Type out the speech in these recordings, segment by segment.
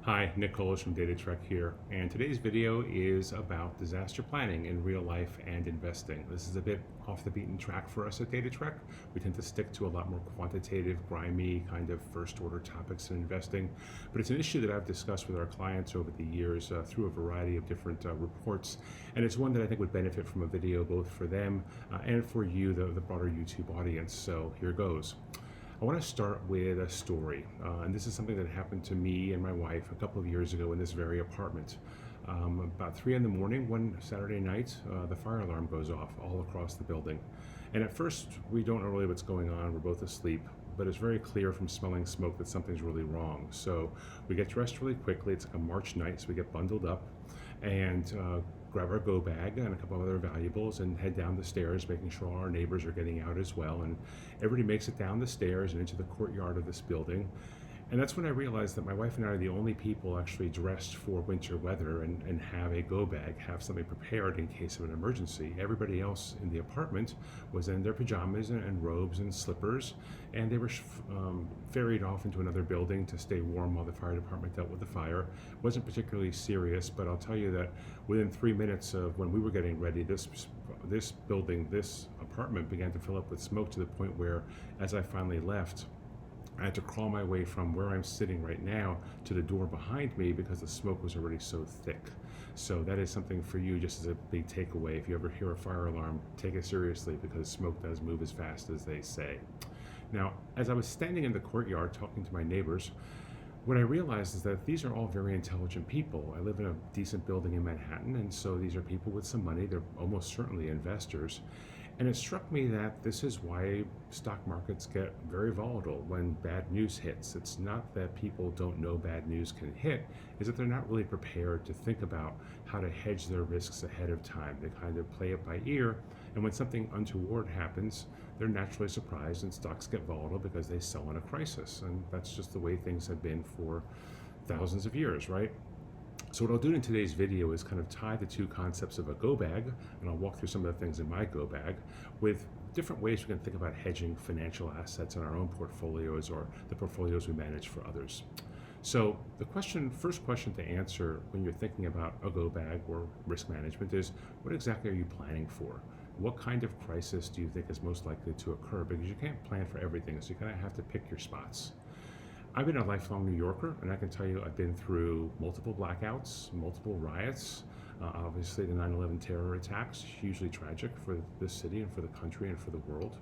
Hi, Nick Colas from Data Trek here, and today's video is about disaster planning in real life and investing. This is a bit off the beaten track for us at Data Trek. We tend to stick to a lot more quantitative, grimy kind of first order topics in investing, but it's an issue that I've discussed with our clients over the years through a variety of different reports, and it's one that I think would benefit from a video both for them and for you, the broader YouTube audience. So here goes. I want to start with a story, and this is something that happened to me and my wife a couple of years ago in this very apartment. About 3 in the morning one Saturday night, the fire alarm goes off all across the building. And at first, we don't know really what's going on. We're both asleep, but it's very clear from smelling smoke that something's really wrong. So we get dressed really quickly. It's like a March night, so we get bundled up and grab our go bag and a couple of other valuables and head down the stairs, making sure all our neighbors are getting out as well. And everybody makes it down the stairs and into the courtyard of this building. And that's when I realized that my wife and I are the only people actually dressed for winter weather and have a go bag, have something prepared in case of an emergency. Everybody else in the apartment was in their pajamas and robes and slippers, and they were ferried off into another building to stay warm while the fire department dealt with the fire. It wasn't particularly serious, but I'll tell you that within 3 minutes of when we were getting ready, this apartment began to fill up with smoke to the point where, as I finally left, I had to crawl my way from where I'm sitting right now to the door behind me because the smoke was already so thick. So that is something for you, just as a big takeaway. If you ever hear a fire alarm, take it seriously because smoke does move as fast as they say. Now, as I was standing in the courtyard talking to my neighbors, what I realized is that these are all very intelligent people. I live in a decent building in Manhattan, and so these are people with some money. They're almost certainly investors. And it struck me that this is why stock markets get very volatile when bad news hits. It's not that people don't know bad news can hit, is that they're not really prepared to think about how to hedge their risks ahead of time. They kind of play it by ear, and when something untoward happens, they're naturally surprised and stocks get volatile because they sell in a crisis. And that's just the way things have been for thousands of years, right? So what I'll do in today's video is kind of tie the two concepts of a go bag, and I'll walk through some of the things in my go bag, with different ways we can think about hedging financial assets in our own portfolios or the portfolios we manage for others. So the first question to answer when you're thinking about a go bag or risk management is, what exactly are you planning for? What kind of crisis do you think is most likely to occur? Because you can't plan for everything, so you kind of have to pick your spots. I've been a lifelong New Yorker, and I can tell you I've been through multiple blackouts, multiple riots, obviously the 9/11 terror attacks, hugely tragic for this city and for the country and for the world,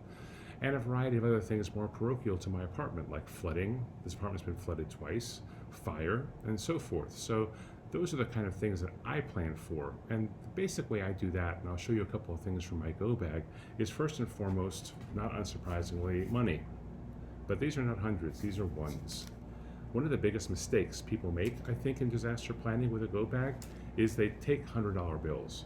and a variety of other things more parochial to my apartment, like flooding. This apartment's been flooded twice, fire, and so forth. So those are the kind of things that I plan for. And the basic way I do that, and I'll show you a couple of things from my go bag, is first and foremost, not unsurprisingly, money. But these are not hundreds, these are ones. One of the biggest mistakes people make, I think, in disaster planning with a go bag is they take $100 bills.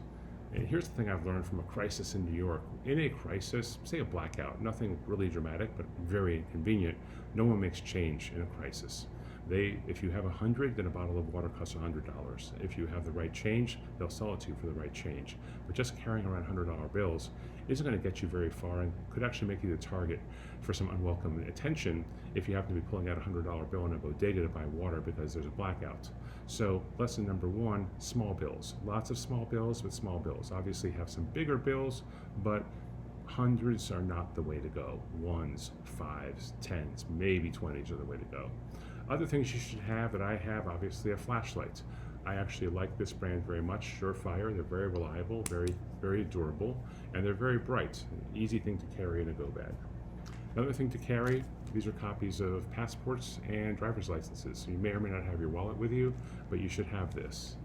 And here's the thing I've learned from a crisis in New York. In a crisis, say a blackout, nothing really dramatic, but very inconvenient, no one makes change in a crisis. If you have 100, then a bottle of water costs $100. If you have the right change, they'll sell it to you for the right change. But just carrying around $100 bills isn't going to get you very far and could actually make you the target for some unwelcome attention if you happen to be pulling out a $100 bill in a bodega to buy water because there's a blackout. So lesson number one, small bills. Lots of small bills with small bills. Obviously have some bigger bills, but hundreds are not the way to go. Ones, fives, tens, maybe 20s are the way to go. Other things you should have that I have, obviously a flashlight. I actually like this brand very much, Surefire. They're very reliable, very, very durable, and they're very bright. Easy thing to carry in a go bag. Another thing to carry, these are copies of passports and driver's licenses. So you may or may not have your wallet with you, but you should have this.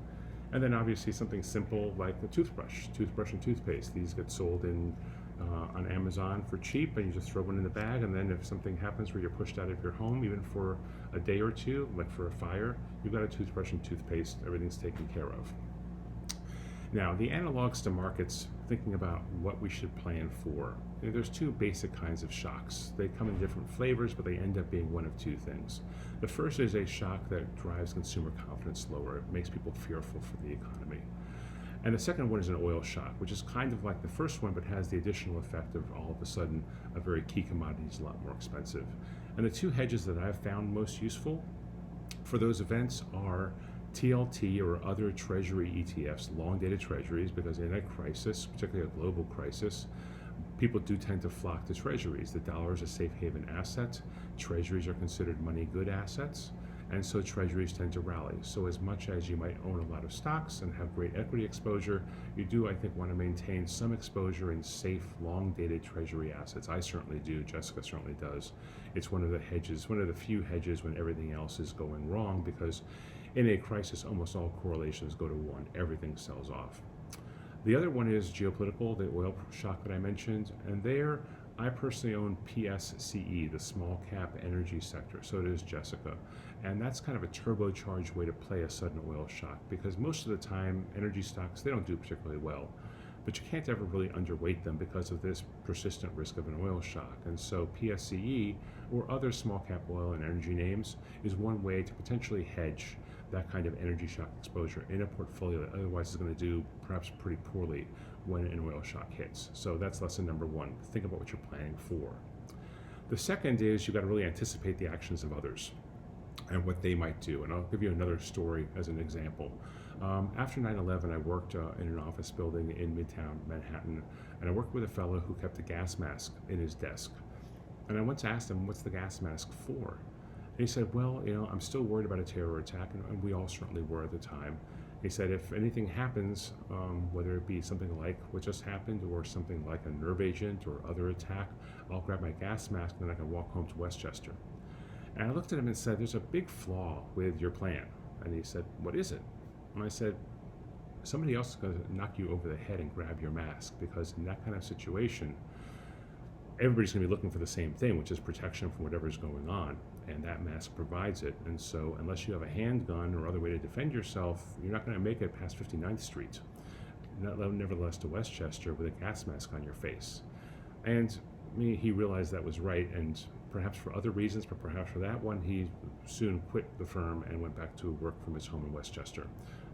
And then obviously something simple like a toothbrush and toothpaste. These get sold on Amazon for cheap, and you just throw one in the bag, and then if something happens where you're pushed out of your home, even for a day or two, like for a fire, you've got a toothbrush and toothpaste, everything's taken care of. Now, the analogs to markets, thinking about what we should plan for. There's two basic kinds of shocks. They come in different flavors, but they end up being one of two things. The first is a shock that drives consumer confidence lower. It makes people fearful for the economy. And the second one is an oil shock, which is kind of like the first one, but has the additional effect of all of a sudden a very key commodity is a lot more expensive. And the two hedges that I've found most useful for those events are TLT or other Treasury ETFs, long dated Treasuries, because in a crisis, particularly a global crisis, people do tend to flock to Treasuries. The dollar is a safe haven asset. Treasuries are considered money good assets, and so Treasuries tend to rally. So as much as you might own a lot of stocks and have great equity exposure, you do, I think, want to maintain some exposure in safe, long-dated Treasury assets. I certainly do. Jessica certainly does. It's one of the hedges, one of the few hedges when everything else is going wrong, because in a crisis, almost all correlations go to one. Everything sells off. The other one is geopolitical, the oil shock that I mentioned, and there I personally own PSCE, the small cap energy sector. So does Jessica. And that's kind of a turbocharged way to play a sudden oil shock, because most of the time energy stocks, they don't do particularly well. But you can't ever really underweight them because of this persistent risk of an oil shock. And so PSCE or other small cap oil and energy names is one way to potentially hedge that kind of energy shock exposure in a portfolio that otherwise is going to do perhaps pretty poorly when an oil shock hits. So that's lesson number one. Think about what you're planning for. The second is you've got to really anticipate the actions of others and what they might do. And I'll give you another story as an example. After 9/11, I worked in an office building in Midtown Manhattan, and I worked with a fellow who kept a gas mask in his desk. And I once asked him, what's the gas mask for? And he said, well, I'm still worried about a terror attack, and we all certainly were at the time. He said, if anything happens, whether it be something like what just happened or something like a nerve agent or other attack, I'll grab my gas mask and then I can walk home to Westchester. And I looked at him and said, there's a big flaw with your plan. And he said, what is it? And I said, somebody else is going to knock you over the head and grab your mask, because in that kind of situation, everybody's going to be looking for the same thing, which is protection from whatever's going on, and that mask provides it. And so unless you have a handgun or other way to defend yourself, you're not going to make it past 59th Street, nevertheless to Westchester, with a gas mask on your face. And he realized that was right, and perhaps for other reasons, but perhaps for that one, he soon quit the firm and went back to work from his home in Westchester.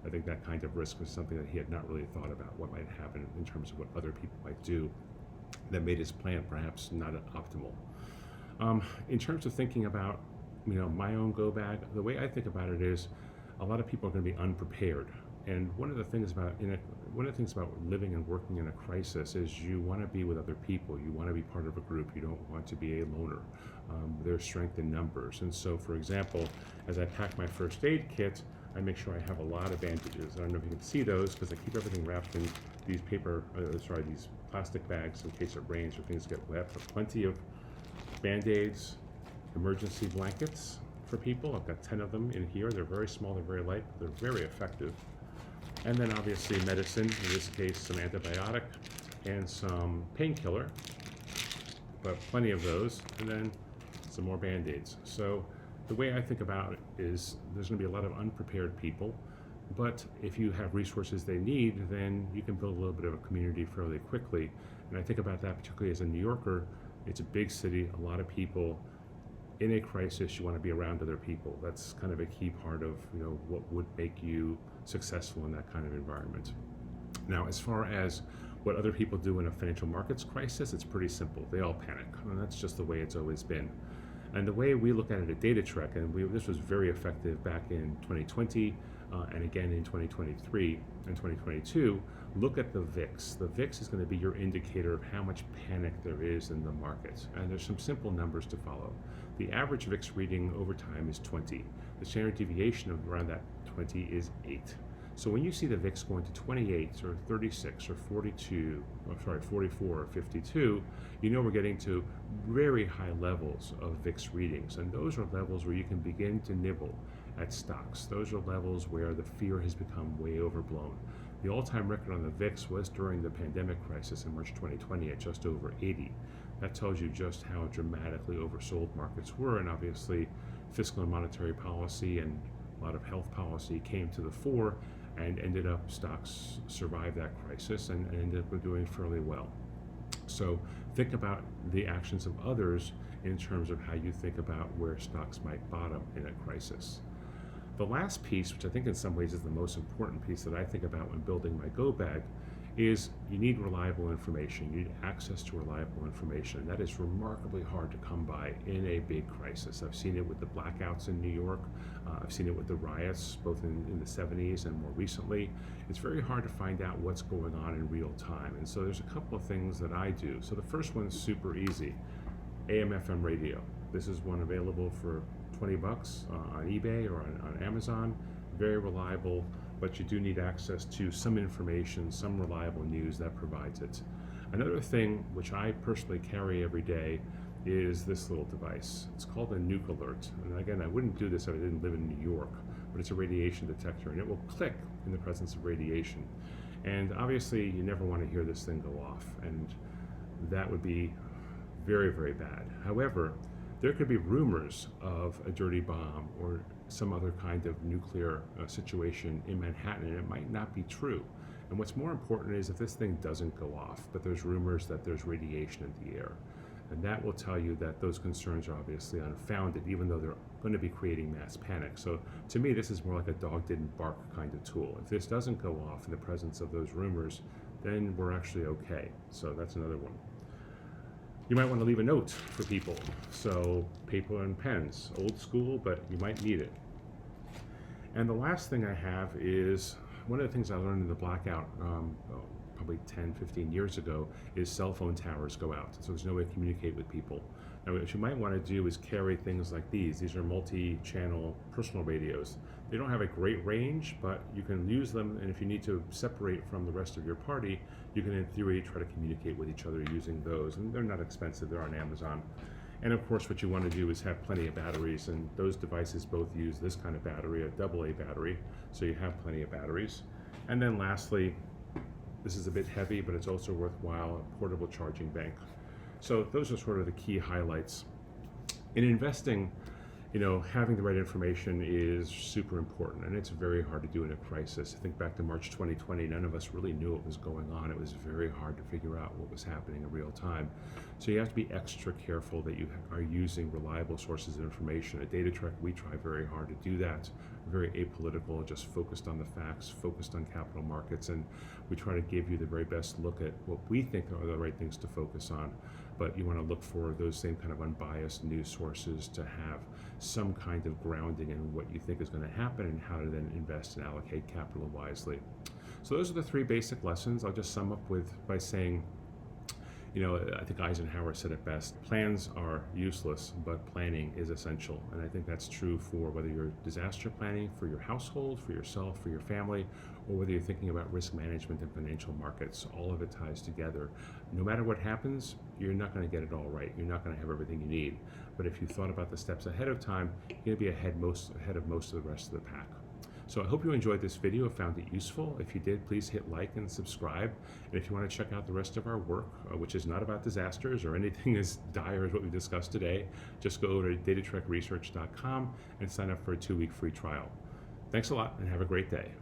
I think that kind of risk was something that he had not really thought about, what might happen in terms of what other people might do, that made his plan perhaps not optimal. In terms of thinking about my own go bag, the way I think about it is a lot of people are going to be unprepared. And one of the things about living and working in a crisis is you want to be with other people. You want to be part of a group. You don't want to be a loner. There's strength in numbers. And so, for example, as I pack my first aid kit, I make sure I have a lot of bandages. I don't know if you can see those because I keep everything wrapped in these these plastic bags in case it rains or things get wet. But plenty of Band-Aids, emergency blankets for people. I've got 10 of them in here. They're very small, they're very light, but they're very effective. And then obviously medicine, in this case some antibiotic and some painkiller, but plenty of those, and then some more Band-Aids. So the way I think about it is there's going to be a lot of unprepared people, but if you have resources they need, then you can build a little bit of a community fairly quickly. And I think about that particularly as a New Yorker. It's a big city, a lot of people. In a crisis, you want to be around other people. That's kind of a key part of what would make you successful in that kind of environment. Now, as far as what other people do in a financial markets crisis, it's pretty simple. They all panic, and that's just the way it's always been. And the way we look at it at Data Trek, and this was very effective back in 2020 and again in 2023 and 2022, look at the VIX. The VIX is going to be your indicator of how much panic there is in the market. And there's some simple numbers to follow. The average VIX reading over time is 20. The standard deviation of around that 20 is 8. So when you see the VIX going to 28 or 36 or 44 or 52, we're getting to very high levels of VIX readings. And those are levels where you can begin to nibble at stocks. Those are levels where the fear has become way overblown. The all-time record on the VIX was during the pandemic crisis in March 2020 at just over 80. That tells you just how dramatically oversold markets were, and obviously fiscal and monetary policy and a lot of health policy came to the fore, and ended up stocks survived that crisis and ended up doing fairly well. So think about the actions of others in terms of how you think about where stocks might bottom in a crisis. The last piece, which I think in some ways is the most important piece that I think about when building my go bag, is you need reliable information. You need access to reliable information. That is remarkably hard to come by in a big crisis. I've seen it with the blackouts in New York. I've seen it with the riots, both in the 70s and more recently. It's very hard to find out what's going on in real time. And so there's a couple of things that I do. So the first one's super easy. AM/FM radio. This is one available for 20 bucks on eBay or on Amazon. Very reliable, but you do need access to some information, some reliable news that provides it. Another thing which I personally carry every day is this little device. It's called a nuke alert. And again, I wouldn't do this if I didn't live in New York, but it's a radiation detector, and it will click in the presence of radiation. And obviously, you never want to hear this thing go off, and that would be very, very bad. However, there could be rumors of a dirty bomb or some other kind of nuclear situation in Manhattan, and it might not be true. And what's more important is if this thing doesn't go off, but there's rumors that there's radiation in the air. And that will tell you that those concerns are obviously unfounded, even though they're going to be creating mass panic. So to me, this is more like a dog didn't bark kind of tool. If this doesn't go off in the presence of those rumors, then we're actually okay. So that's another one. You might want to leave a note for people. So paper and pens, old school, but you might need it. And the last thing I have is one of the things I learned in the blackout probably 10, 15 years ago is cell phone towers go out. So there's no way to communicate with people. Now what you might want to do is carry things like these. These are multi-channel personal radios. They don't have a great range, but you can use them, and if you need to separate from the rest of your party, you can in theory try to communicate with each other using those, and they're not expensive, they're on Amazon. And of course what you want to do is have plenty of batteries, and those devices both use this kind of battery, a AA battery, so you have plenty of batteries. And then lastly, this is a bit heavy, but it's also worthwhile, a portable charging bank. So those are sort of the key highlights. In investing, having the right information is super important, and it's very hard to do in a crisis. I think back to March 2020, none of us really knew what was going on. It was very hard to figure out what was happening in real time. So you have to be extra careful that you are using reliable sources of information. At Data Trek, we try very hard to do that. We're very apolitical, just focused on the facts, focused on capital markets, and we try to give you the very best look at what we think are the right things to focus on. But you want to look for those same kind of unbiased news sources to have some kind of grounding in what you think is going to happen and how to then invest and allocate capital wisely. So those are the three basic lessons. I'll just sum up by saying, I think Eisenhower said it best: plans are useless, but planning is essential. And I think that's true for whether you're disaster planning for your household, for yourself, for your family, or whether you're thinking about risk management and financial markets. All of it ties together. No matter what happens, you're not going to get it all right. You're not going to have everything you need. But if you thought about the steps ahead of time, you're going to be ahead of most of the rest of the pack. So I hope you enjoyed this video, found it useful. If you did, please hit like and subscribe. And if you want to check out the rest of our work, which is not about disasters or anything as dire as what we discussed today, just go over to datatrekresearch.com and sign up for a 2-week free trial. Thanks a lot and have a great day.